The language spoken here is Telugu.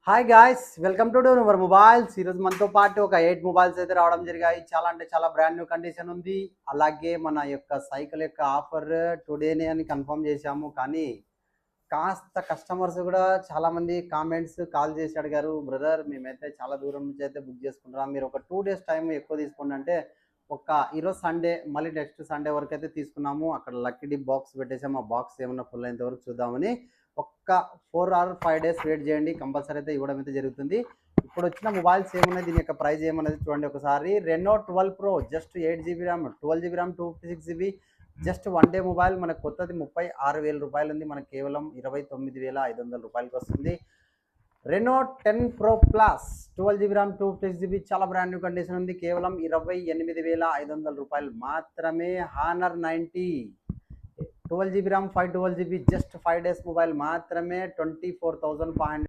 Hi guys, welcome to your mobiles. ఈరోజు మనతో పాటు ఒక 8 మొబైల్స్ అయితే రావడం జరిగాయి. చాలా అంటే చాలా బ్రాండ్ న్యూ కండిషన్ ఉంది. అలాగే మన యొక్క సైకిల్ యొక్క ఆఫర్ టుడేనే అని కన్ఫర్మ్ చేశాము. కానీ కాస్త కస్టమర్స్ కూడా చాలామంది కామెంట్స్ కాల్ చేసి అడిగారు, బ్రదర్ మేమైతే చాలా దూరం నుంచి అయితే బుక్ చేసుకుంటున్నాం, మీరు ఒక 2 డేస్ టైం ఎక్కువ తీసుకోండి అంటే ఈరోజు సండే మళ్ళీ నెక్స్ట్ సండే వరకు అయితే తీసుకున్నాము. అక్కడ లక్కీ డిప్ బాక్స్ పెట్టేసాము. ఆ బాక్స్ ఏమన్నా ఫుల్ అయ్యేంత వరకు చూద్దామని ఒక్క 4 ఆర్ 5 డేస్ వెయిట్ చేయండి, కంపల్సరీ అయితే ఇవ్వడం అయితే జరుగుతుంది. ఇప్పుడు వచ్చిన మొబైల్స్ ఏమున్నాయి, దీని యొక్క ప్రైస్ ఏమన్నది చూడండి ఒకసారి. Reno 12 pro just 8 GB RAM, 12 GB RAM, 256 GB, just one day mobile. మనకు కొత్తది 36,000 రూపాయలు ఉంది, మనకు కేవలం 29,500 రూపాయలకి వస్తుంది. Reno 10 pro plus 12 GB RAM, 256 GB, చాలా బ్రాండ్ న్యూ కండిషన్ ఉంది, కేవలం 28,500 రూపాయలు మాత్రమే. Honor 90 12 GB RAM, 512 GB, just 5 days mobile మాత్రమే, 24,500